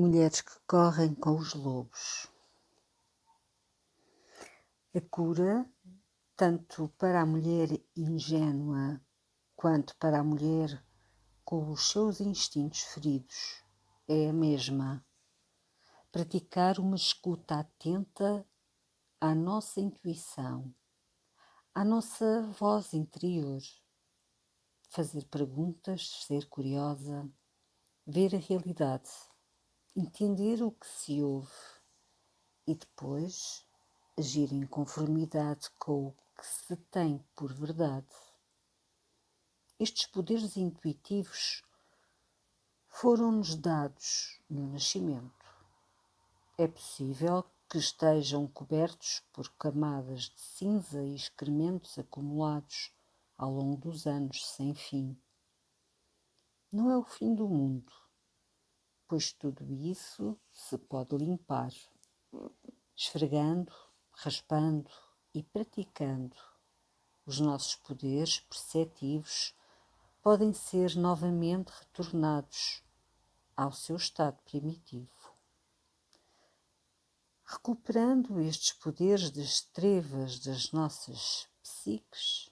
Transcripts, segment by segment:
Mulheres que correm com os lobos. A cura, tanto para a mulher ingênua quanto para a mulher com os seus instintos feridos, é a mesma. Praticar uma escuta atenta à nossa intuição, à nossa voz interior. Fazer perguntas, ser curiosa, ver a realidade, entender o que se ouve e depois agir em conformidade com o que se tem por verdade. Estes poderes intuitivos foram-nos dados no nascimento. É possível que estejam cobertos por camadas de cinza e excrementos acumulados ao longo dos anos sem fim. Não é o fim do mundo, pois tudo isso se pode limpar, esfregando, raspando e praticando. Os nossos poderes perceptivos podem ser novamente retornados ao seu estado primitivo. Recuperando estes poderes das trevas das nossas psiques,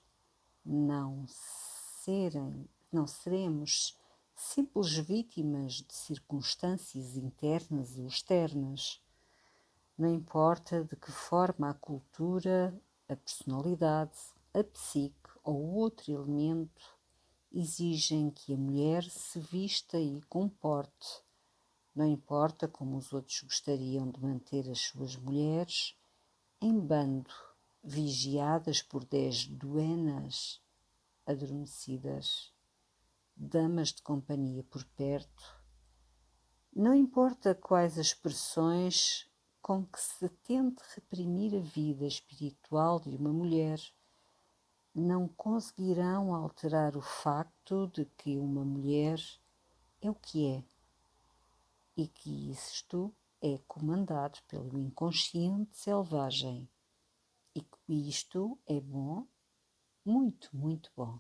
não seremos simples vítimas de circunstâncias internas ou externas. Não importa de que forma a cultura, a personalidade, a psique ou outro elemento exigem que a mulher se vista e comporte. Não importa como os outros gostariam de manter as suas mulheres em bando, vigiadas por 10 duenas adormecidas, damas de companhia por perto. Não importa quais as expressões com que se tente reprimir a vida espiritual de uma mulher, não conseguirão alterar o facto de que uma mulher é o que é e que isto é comandado pelo inconsciente selvagem e que isto é bom, muito, muito bom.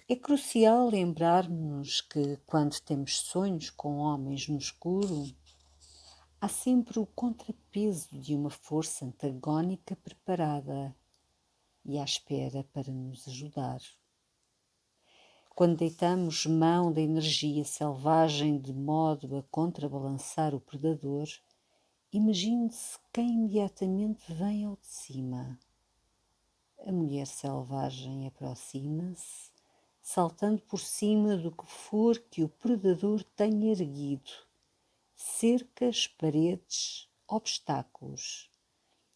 É crucial lembrarmos que quando temos sonhos com homens no escuro, há sempre o contrapeso de uma força antagónica preparada e à espera para nos ajudar. Quando deitamos mão da energia selvagem de modo a contrabalançar o predador, imagine-se quem imediatamente vem ao de cima. A mulher selvagem aproxima-se, saltando por cima do que for que o predador tenha erguido, cercas, paredes, obstáculos.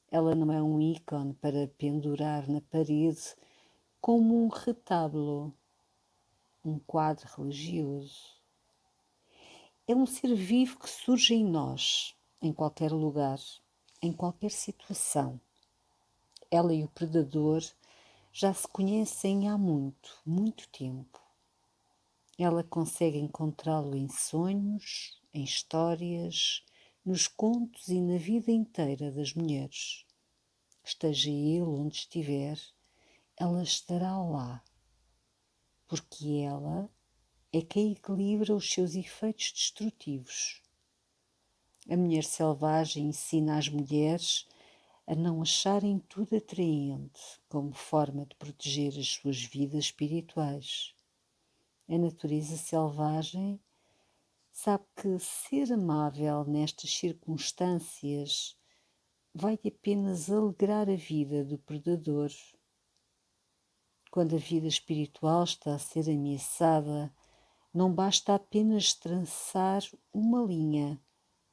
Ela não é um ícone para pendurar na parede como um retábulo, um quadro religioso. É um ser vivo que surge em nós, em qualquer lugar, em qualquer situação. Ela e o predador já se conhecem há muito, muito tempo. Ela consegue encontrá-lo em sonhos, em histórias, nos contos e na vida inteira das mulheres. Esteja ele onde estiver, ela estará lá, porque ela é quem equilibra os seus efeitos destrutivos. A mulher selvagem ensina às mulheres a não acharem tudo atraente como forma de proteger as suas vidas espirituais. A natureza selvagem sabe que ser amável nestas circunstâncias vai apenas alegrar a vida do predador. Quando a vida espiritual está a ser ameaçada, não basta apenas traçar uma linha,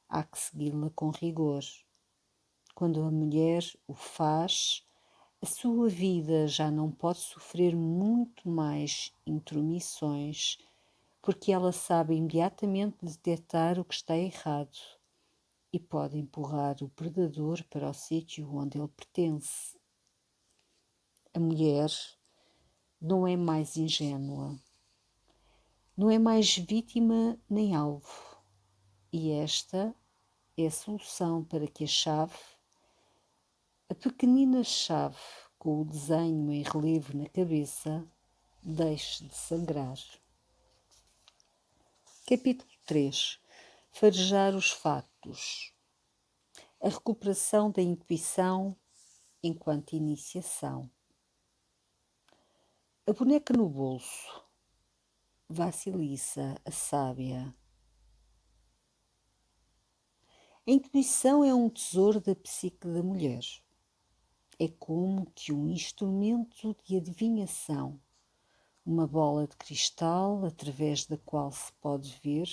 há que segui-la com rigor. Quando a mulher o faz, a sua vida já não pode sofrer muito mais intromissões, porque ela sabe imediatamente detectar o que está errado e pode empurrar o predador para o sítio onde ele pertence. A mulher não é mais ingênua, não é mais vítima nem alvo, e esta é a solução para que a pequenina chave com o desenho em relevo na cabeça, deixe de sangrar. Capítulo 3. Farejar os factos. A recuperação da intuição enquanto iniciação. A boneca no bolso. Vassilissa, a sábia. A intuição é um tesouro da psique da mulher. É como que um instrumento de adivinhação, uma bola de cristal através da qual se pode ver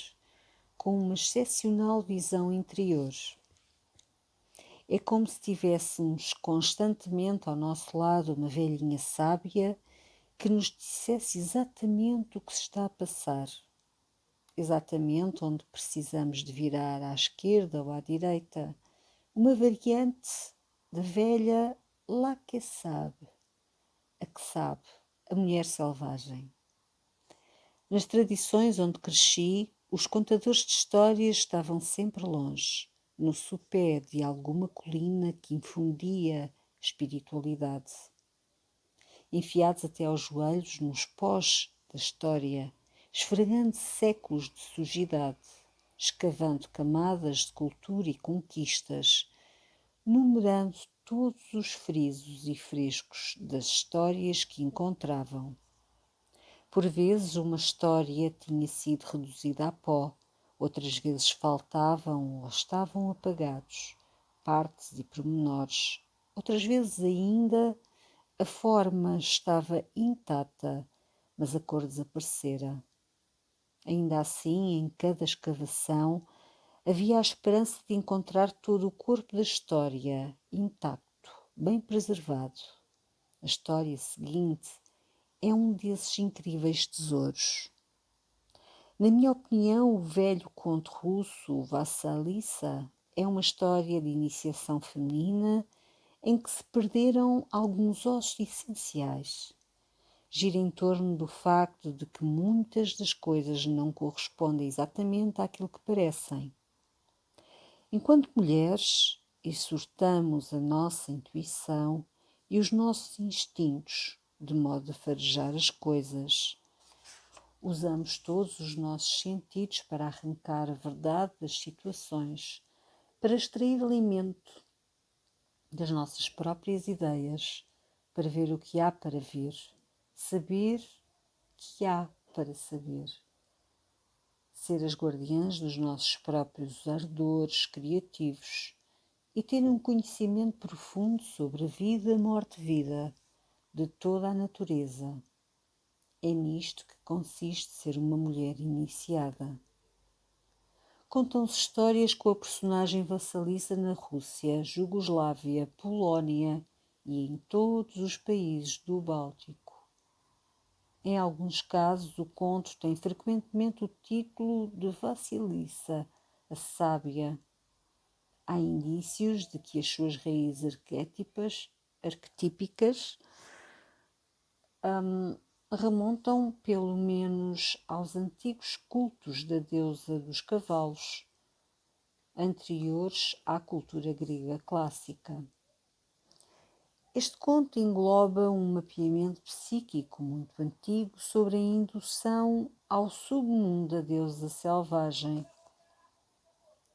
com uma excepcional visão interior. É como se tivéssemos constantemente ao nosso lado uma velhinha sábia que nos dissesse exatamente o que se está a passar, exatamente onde precisamos de virar à esquerda ou à direita, uma variante da velha lá que sabe, a mulher selvagem. Nas tradições onde cresci, os contadores de histórias estavam sempre longe, no sopé de alguma colina que infundia espiritualidade. Enfiados até aos joelhos nos pós da história, esfregando séculos de sujidade, escavando camadas de cultura e conquistas, numerando todos os frisos e frescos das histórias que encontravam. Por vezes uma história tinha sido reduzida a pó, outras vezes faltavam ou estavam apagados partes e pormenores, outras vezes ainda a forma estava intacta, mas a cor desaparecera. Ainda assim, em cada escavação, havia a esperança de encontrar todo o corpo da história intacto, bem preservado. A história seguinte é um desses incríveis tesouros. Na minha opinião, o velho conto russo Vassilissa é uma história de iniciação feminina em que se perderam alguns ossos essenciais. Gira em torno do facto de que muitas das coisas não correspondem exatamente àquilo que parecem. Enquanto mulheres, exortamos a nossa intuição e os nossos instintos de modo a farejar as coisas. Usamos todos os nossos sentidos para arrancar a verdade das situações, para extrair alimento das nossas próprias ideias, para ver o que há para ver, saber o que há para saber. Ser as guardiãs dos nossos próprios ardores criativos e ter um conhecimento profundo sobre a vida, morte, vida, de toda a natureza. É nisto que consiste ser uma mulher iniciada. Contam-se histórias com a personagem Vassilissa na Rússia, Jugoslávia, Polónia e em todos os países do Báltico. Em alguns casos, o conto tem frequentemente o título de Vassilissa, a sábia. Há indícios de que as suas raízes arquetípicas remontam pelo menos aos antigos cultos da deusa dos cavalos, anteriores à cultura grega clássica. Este conto engloba um mapeamento psíquico muito antigo sobre a indução ao submundo da deusa selvagem.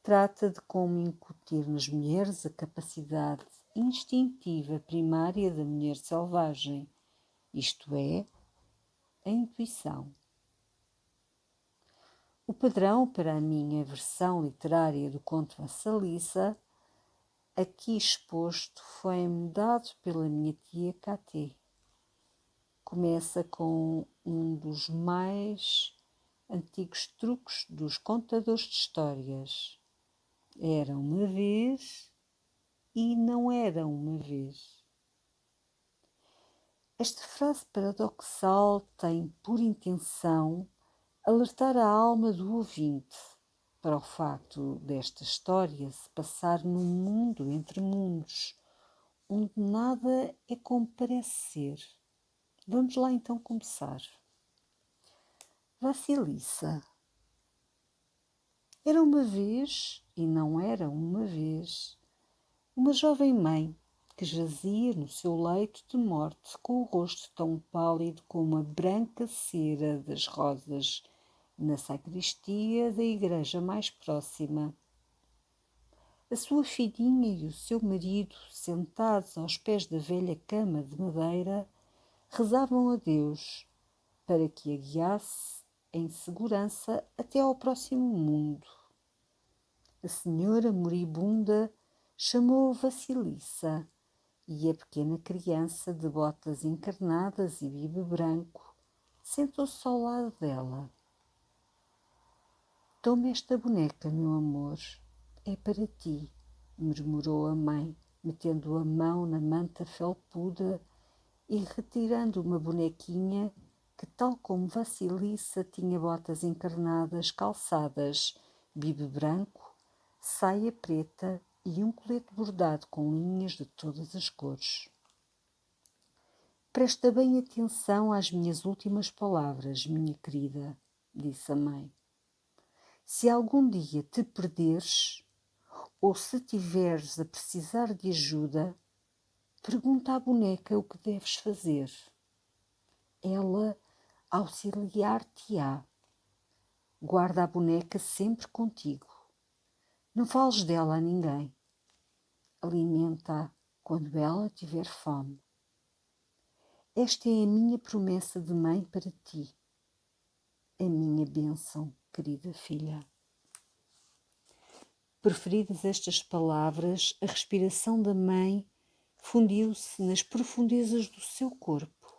Trata de como incutir nas mulheres a capacidade instintiva primária da mulher selvagem, isto é, a intuição. O padrão para a minha versão literária do conto Vassilissa, aqui exposto, foi-me dado pela minha tia Catê. Começa com um dos mais antigos truques dos contadores de histórias. Era uma vez e não era uma vez. Esta frase paradoxal tem por intenção alertar a alma do ouvinte para o facto desta história se passar num mundo entre mundos, onde nada é como parece ser. Vamos lá então começar. Vassilissa. Era uma vez, e não era uma vez, uma jovem mãe que jazia no seu leito de morte com o rosto tão pálido como a branca cera das rosas na sacristia da igreja mais próxima. A sua filhinha e o seu marido, sentados aos pés da velha cama de madeira, rezavam a Deus para que a guiasse em segurança até ao próximo mundo. A senhora moribunda chamou Vassilissa e a pequena criança de botas encarnadas e bibe branco sentou-se ao lado dela. Toma esta boneca, meu amor, é para ti, murmurou a mãe, metendo a mão na manta felpuda e retirando uma bonequinha que, tal como Vassilissa, tinha botas encarnadas, calçadas, bibe branco, saia preta e um colete bordado com linhas de todas as cores. Presta bem atenção às minhas últimas palavras, minha querida, disse a mãe. Se algum dia te perderes, ou se tiveres a precisar de ajuda, pergunta à boneca o que deves fazer. Ela auxiliar-te-á. Guarda a boneca sempre contigo. Não fales dela a ninguém. Alimenta-a quando ela tiver fome. Esta é a minha promessa de mãe para ti. A minha bênção, querida filha. Proferidas estas palavras, a respiração da mãe fundiu-se nas profundezas do seu corpo.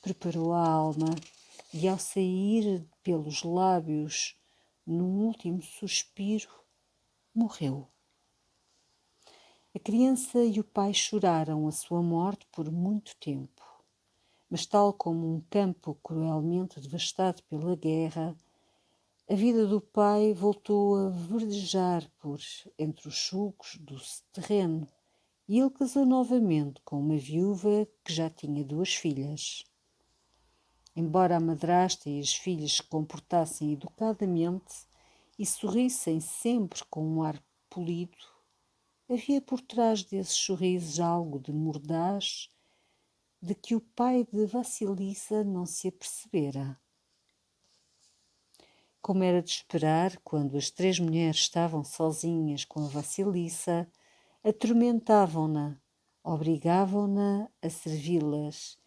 Preparou a alma e, ao sair pelos lábios, num último suspiro, morreu. A criança e o pai choraram a sua morte por muito tempo, mas tal como um campo cruelmente devastado pela guerra, a vida do pai voltou a verdejar por entre os sulcos do terreno e ele casou novamente com uma viúva que já tinha 2 filhas. Embora a madrasta e as filhas se comportassem educadamente e sorrissem sempre com um ar polido, havia por trás desses sorrisos algo de mordaz de que o pai de Vassilissa não se apercebera. Como era de esperar, quando as 3 mulheres estavam sozinhas com a Vassilissa, atormentavam-na, obrigavam-na a servi-las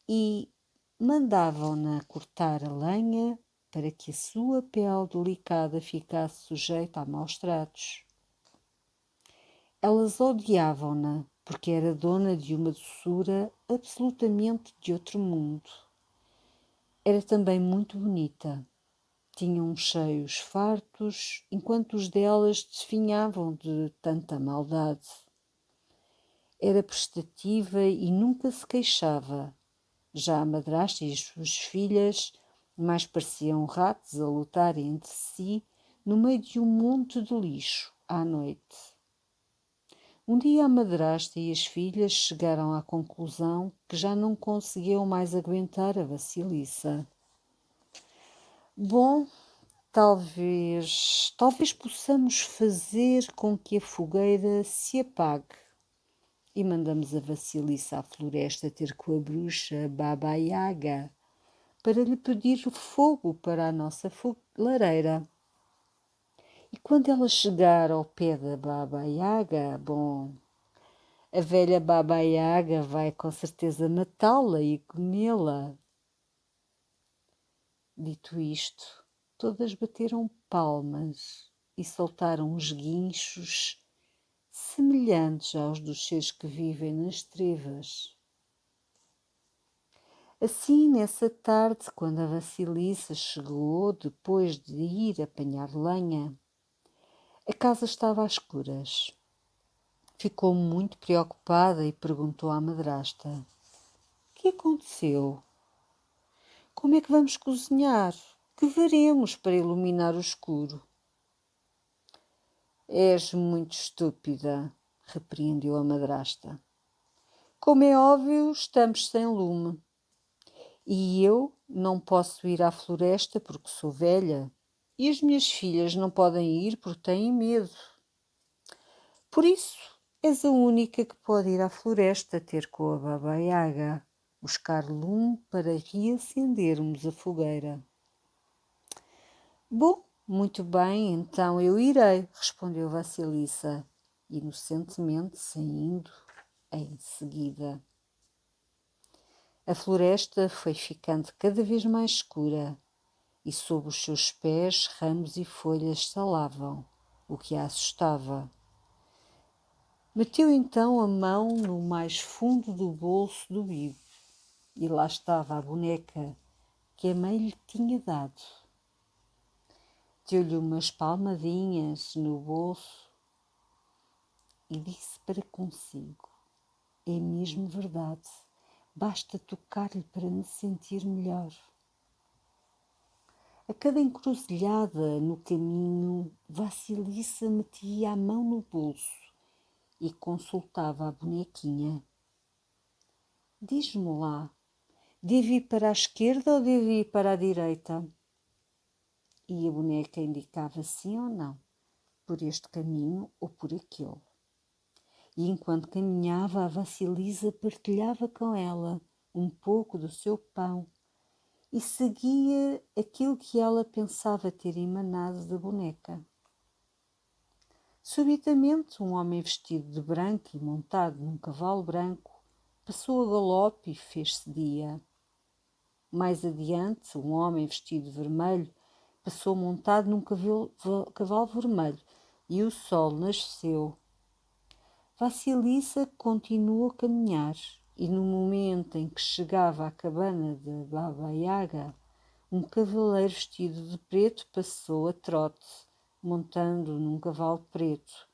e mandavam-na cortar a lenha para que a sua pele delicada ficasse sujeita a maus tratos. Elas odiavam-na porque era dona de uma doçura absolutamente de outro mundo. Era também muito bonita. Tinha uns seios fartos, enquanto os delas definhavam de tanta maldade. Era prestativa e nunca se queixava. Já a madrasta e as suas filhas mais pareciam ratos a lutar entre si no meio de um monte de lixo à noite. Um dia a madrasta e as filhas chegaram à conclusão que já não conseguiam mais aguentar a Vassilissa. Bom, talvez possamos fazer com que a fogueira se apague. E mandamos a Vassilissa à floresta ter com a bruxa Baba Yaga para lhe pedir o fogo para a nossa lareira. E quando ela chegar ao pé da Baba Yaga, bom, a velha Baba Yaga vai com certeza matá-la e comê-la. Dito isto, todas bateram palmas e soltaram uns guinchos semelhantes aos dos seres que vivem nas trevas. Assim, nessa tarde, quando a Vassilissa chegou, depois de ir apanhar lenha, a casa estava às escuras. Ficou muito preocupada e perguntou à madrasta: "O que aconteceu? Como é que vamos cozinhar? Que veremos para iluminar o escuro?" "És muito estúpida", repreendeu a madrasta. "Como é óbvio, estamos sem lume. E eu não posso ir à floresta porque sou velha. E as minhas filhas não podem ir porque têm medo. Por isso, és a única que pode ir à floresta ter com a Baba Yaga, buscar lume para reacendermos a fogueira." Bom, muito bem, então eu irei, respondeu Vassilissa, inocentemente, saindo em seguida. A floresta foi ficando cada vez mais escura e sob os seus pés ramos e folhas salavam, o que a assustava. Meteu então a mão no mais fundo do bolso do bico e lá estava a boneca que a mãe lhe tinha dado. Deu-lhe umas palmadinhas no bolso e disse para consigo: é mesmo verdade, basta tocar-lhe para me sentir melhor. A cada encruzilhada no caminho, Vassilissa metia a mão no bolso e consultava a bonequinha. Diz-me lá, devo ir para a esquerda ou devo ir para a direita? E a boneca indicava sim ou não, por este caminho ou por aquele. E enquanto caminhava, a Vassilissa partilhava com ela um pouco do seu pão e seguia aquilo que ela pensava ter emanado da boneca. Subitamente, um homem vestido de branco e montado num cavalo branco passou a galope e fez-se dia. Mais adiante, um homem vestido de vermelho passou montado num cavalo vermelho e o sol nasceu. Vassilissa continuou a caminhar e no momento em que chegava à cabana de Baba Yaga, um cavaleiro vestido de preto passou a trote, montando num cavalo preto,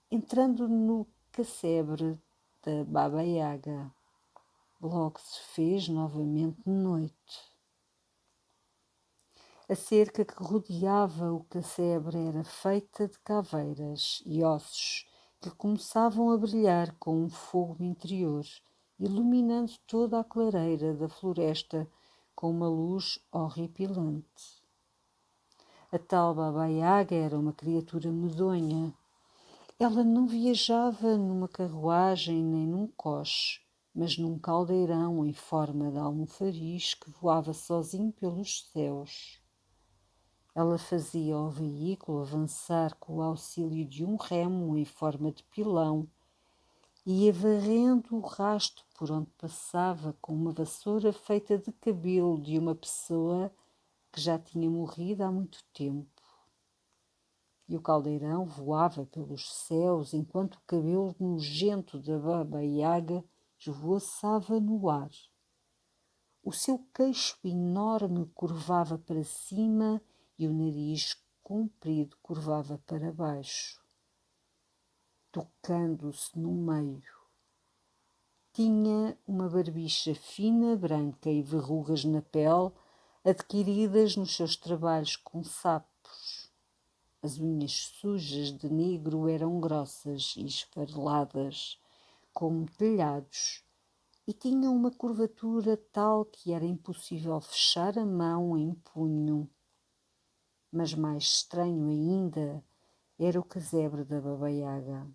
entrando no casebre da Baba Yaga. Logo se fez novamente noite. A cerca que rodeava o casebre era feita de caveiras e ossos que começavam a brilhar com um fogo interior, iluminando toda a clareira da floresta com uma luz horripilante. A tal Baba Yaga era uma criatura medonha. Ela não viajava numa carruagem nem num coche, mas num caldeirão em forma de almofariz que voava sozinho pelos céus. Ela fazia o veículo avançar com o auxílio de um remo em forma de pilão e ia varrendo o rasto por onde passava com uma vassoura feita de cabelo de uma pessoa que já tinha morrido há muito tempo. E o caldeirão voava pelos céus enquanto o cabelo nojento da Baba Yaga esvoaçava no ar. O seu queixo enorme curvava para cima e o nariz comprido curvava para baixo, tocando-se no meio. Tinha uma barbicha fina, branca e verrugas na pele, adquiridas nos seus trabalhos com sapos. As unhas sujas de negro eram grossas e esfareladas, como telhados, e tinham uma curvatura tal que era impossível fechar a mão em punho. Mas mais estranho ainda era o casebre da Baba Yaga.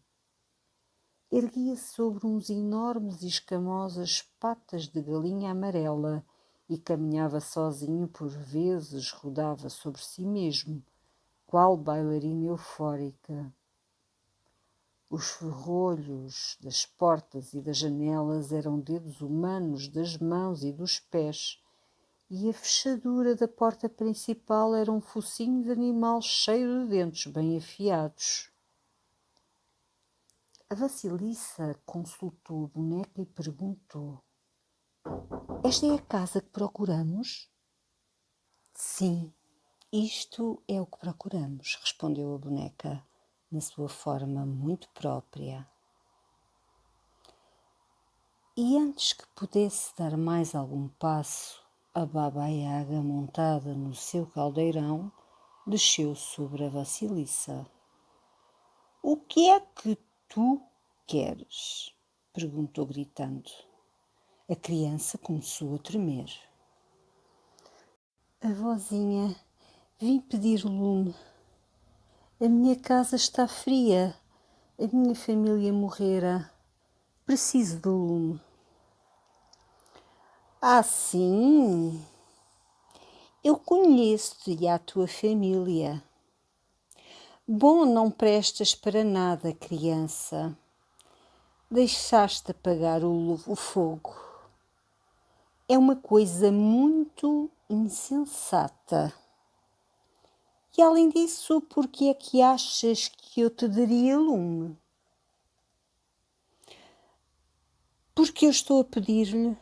Erguia-se sobre uns enormes e escamosas patas de galinha amarela e caminhava sozinho, por vezes rodava sobre si mesmo, qual bailarina eufórica. Os ferrolhos das portas e das janelas eram dedos humanos das mãos e dos pés, e a fechadura da porta principal era um focinho de animal cheio de dentes bem afiados. A Vassilissa consultou a boneca e perguntou: esta é a casa que procuramos? Sim, isto é o que procuramos, respondeu a boneca, na sua forma muito própria. E antes que pudesse dar mais algum passo, a Baba Yaga, montada no seu caldeirão, desceu sobre a Vassilissa. O que é que tu queres? Perguntou gritando. A criança começou a tremer. A vozinha, vim pedir lume. A minha casa está fria. A minha família morrera. Preciso de lume. Ah, sim? Eu conheço-te e a tua família. Bom, não prestas para nada, criança. Deixaste apagar o fogo. É uma coisa muito insensata. E além disso, por que é que achas que eu te daria lume? Porque eu estou a pedir-lhe,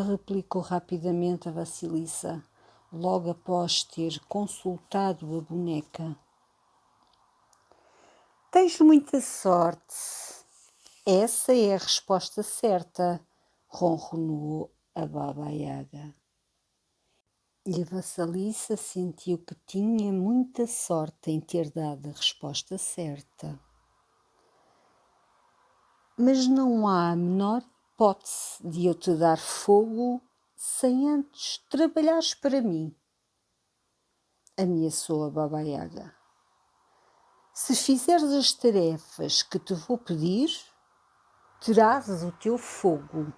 replicou rapidamente a Vasilissa, logo após ter consultado a boneca. Tens muita sorte. Essa é a resposta certa, ronronou a Baba Yaga. E a Vasilissa sentiu que tinha muita sorte em ter dado a resposta certa. Mas não há a menor hipótese de eu te dar fogo sem antes trabalhares para mim, ameaçou a Baba Yaga. Se fizeres as tarefas que te vou pedir, terás o teu fogo.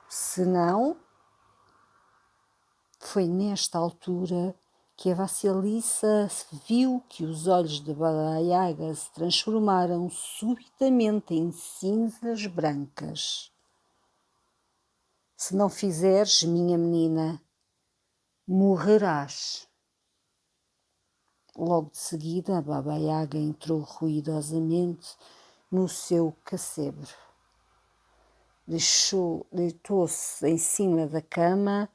Se não, foi nesta altura que a Vasilissa viu que os olhos de Baba Yaga se transformaram subitamente em cinzas brancas. Se não fizeres, minha menina, morrerás. Logo de seguida, a Baba Yaga entrou ruidosamente no seu casebre. Deitou-se em cima da cama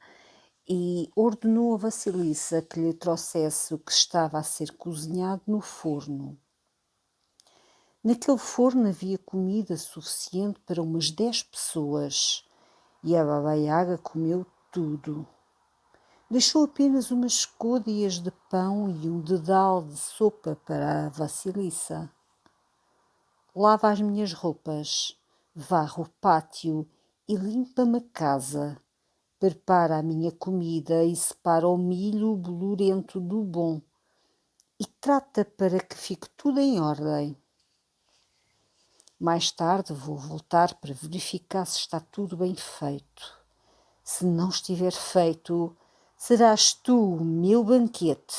e ordenou a Vasilissa que lhe trouxesse o que estava a ser cozinhado no forno. Naquele forno havia comida suficiente para umas 10 pessoas e a Baba Yaga comeu tudo. Deixou apenas umas côdeas de pão e um dedal de sopa para a Vasilissa. Lava as minhas roupas, varre o pátio e limpa-me a casa. Prepara a minha comida e separa o milho bolorento do bom. E trata para que fique tudo em ordem. Mais tarde vou voltar para verificar se está tudo bem feito. Se não estiver feito, serás tu o meu banquete.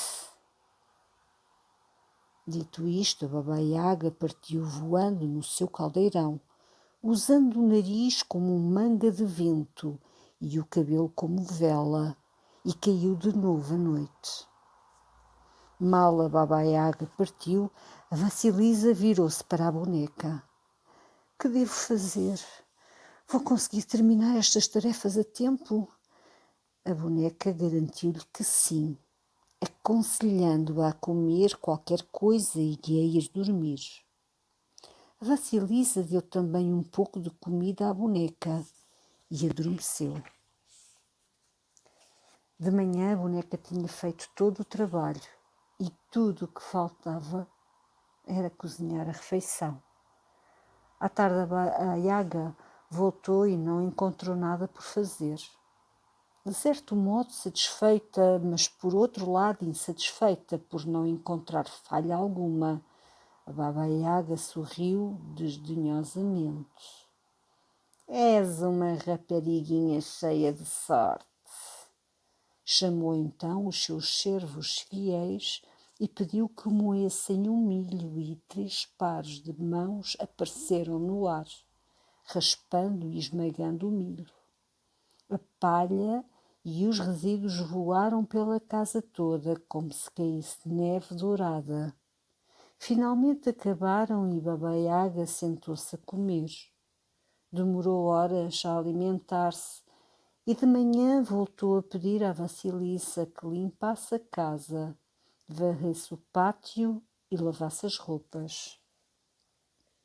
Dito isto, a Baba Yaga partiu voando no seu caldeirão, usando o nariz como manga de vento e o cabelo como vela, e caiu de novo à noite. Mal a Baba Yaga partiu, a Vasilisa virou-se para a boneca. Que devo fazer? Vou conseguir terminar estas tarefas a tempo? A boneca garantiu-lhe que sim, aconselhando-a a comer qualquer coisa e a ir dormir. A Vasilisa deu também um pouco de comida à boneca e adormeceu. De manhã a boneca tinha feito todo o trabalho e tudo o que faltava era cozinhar a refeição. À tarde a Yaga voltou e não encontrou nada por fazer. De certo modo satisfeita, mas por outro lado insatisfeita por não encontrar falha alguma, a Baba Yaga sorriu desdenhosamente. És uma rapariguinha cheia de sorte. Chamou então os seus servos fiéis e pediu que moessem um milho e 3 pares de mãos apareceram no ar, raspando e esmagando o milho. A palha e os resíduos voaram pela casa toda como se caísse neve dourada. Finalmente acabaram e Baba Yaga sentou-se a comer. Demorou horas a alimentar-se e de manhã voltou a pedir à Vasilissa que limpasse a casa, varresse o pátio e lavasse as roupas.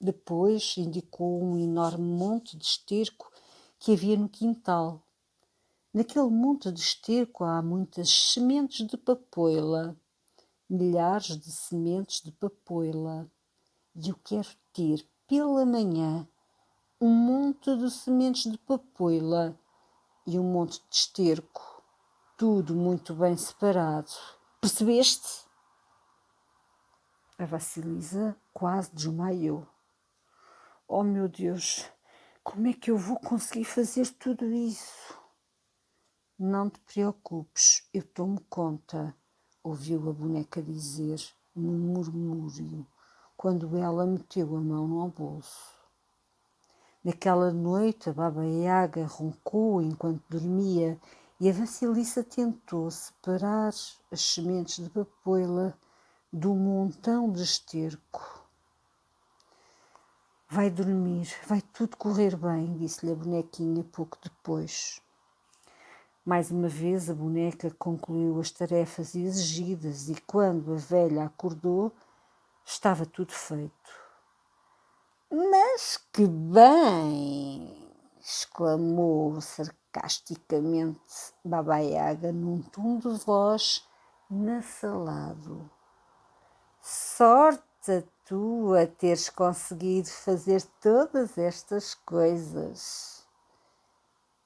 Depois indicou um enorme monte de esterco que havia no quintal. Naquele monte de esterco há muitas sementes de papoila, milhares de sementes de papoila, e eu quero ter pela manhã um monte de sementes de papoila e um monte de esterco, tudo muito bem separado. Percebeste? A Vasilisa quase desmaiou. Oh, meu Deus, como é que eu vou conseguir fazer tudo isso? Não te preocupes, eu tomo conta, ouviu a boneca dizer num murmúrio, quando ela meteu a mão no bolso. Naquela noite a Baba Yaga roncou enquanto dormia e a Vasilissa tentou separar as sementes de papoila do montão de esterco. Vai dormir, vai tudo correr bem, disse-lhe a bonequinha pouco depois. Mais uma vez a boneca concluiu as tarefas exigidas e quando a velha acordou, estava tudo feito. Mas que bem! Exclamou sarcasticamente Baba Yaga num tom de voz nassalado. Sorte a tua teres conseguido fazer todas estas coisas.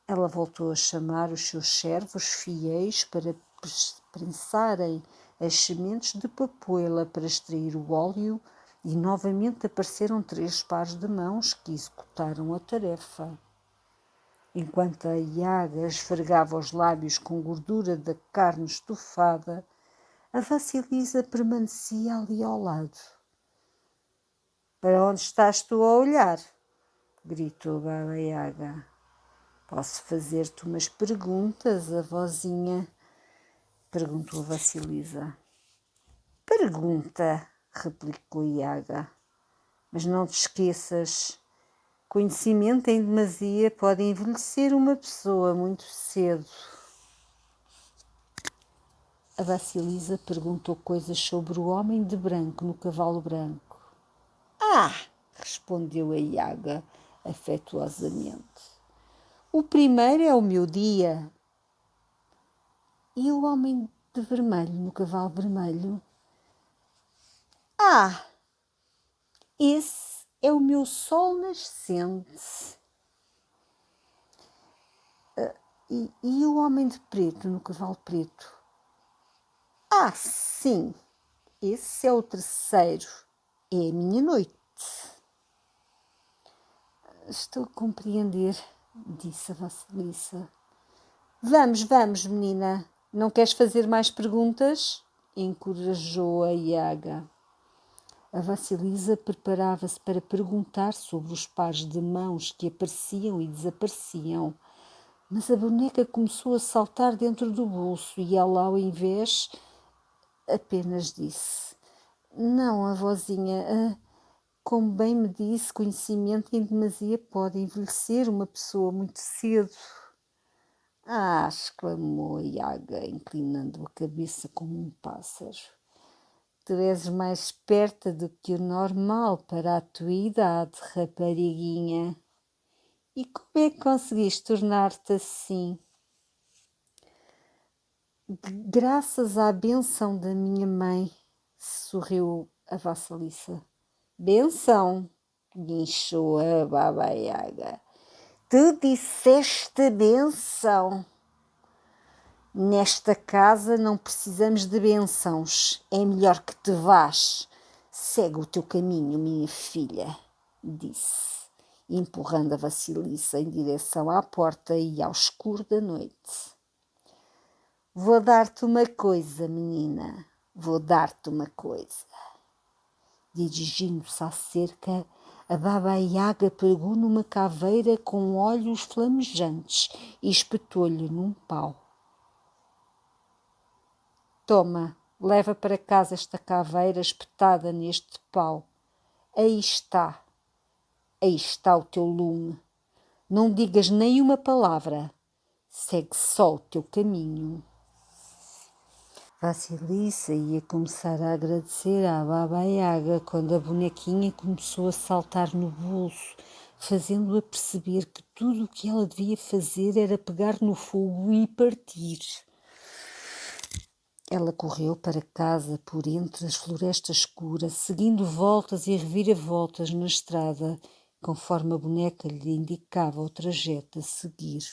Ela voltou a chamar os seus servos fiéis para prensarem as sementes de papoila para extrair o óleo e novamente apareceram 3 pares de mãos que executaram a tarefa. Enquanto a Yaga esfregava os lábios com gordura da carne estufada, a Vasilisa permanecia ali ao lado. Para onde estás tu a olhar? Gritou Baba Yaga. Posso fazer-te umas perguntas, avózinha? Perguntou a Vasilisa. Pergunta, replicou Yaga. Mas não te esqueças, conhecimento em demasia pode envelhecer uma pessoa muito cedo. A Vasilisa perguntou coisas sobre o homem de branco no cavalo branco. Ah! Respondeu a Yaga afetuosamente. O primeiro é o meu dia. E o homem de vermelho no cavalo vermelho? Ah! Esse é o meu sol nascente. E o homem de preto no cavalo preto? Ah, sim! Esse é o terceiro. É a minha noite. Estou a compreender, disse a Vasilissa. Vamos, menina. Não queres fazer mais perguntas? Encorajou a Yaga. A Vasilisa preparava-se para perguntar sobre os pares de mãos que apareciam e desapareciam, mas a boneca começou a saltar dentro do bolso e ela, ao invés, apenas disse: Não, avózinha, como bem me disse, conhecimento em demasia pode envelhecer uma pessoa muito cedo. Ah, exclamou Yaga, inclinando a cabeça como um pássaro. Tu és mais esperta do que o normal para a tua idade, rapariguinha. E como é que conseguiste tornar-te assim? Graças à benção da minha mãe, sorriu a Vasilissa. Benção, guinchou a Baba Yaga. Tu disseste benção. Nesta casa não precisamos de bençãos. É melhor que te vás. Segue o teu caminho, minha filha, disse, empurrando a Vasilissa em direção à porta e ao escuro da noite. Vou dar-te uma coisa, menina. Vou dar-te uma coisa. Dirigindo-se à cerca, a Baba Yaga pegou numa caveira com olhos flamejantes e espetou-lhe num pau. Toma, leva para casa esta caveira espetada neste pau. Aí está o teu lume. Não digas nem uma palavra. Segue só o teu caminho. Vasilissa ia começar a agradecer à Baba Yaga quando a bonequinha começou a saltar no bolso, fazendo-a perceber que tudo o que ela devia fazer era pegar no fogo e partir. Ela correu para casa por entre as florestas escuras, seguindo voltas e reviravoltas na estrada, conforme a boneca lhe indicava o trajeto a seguir.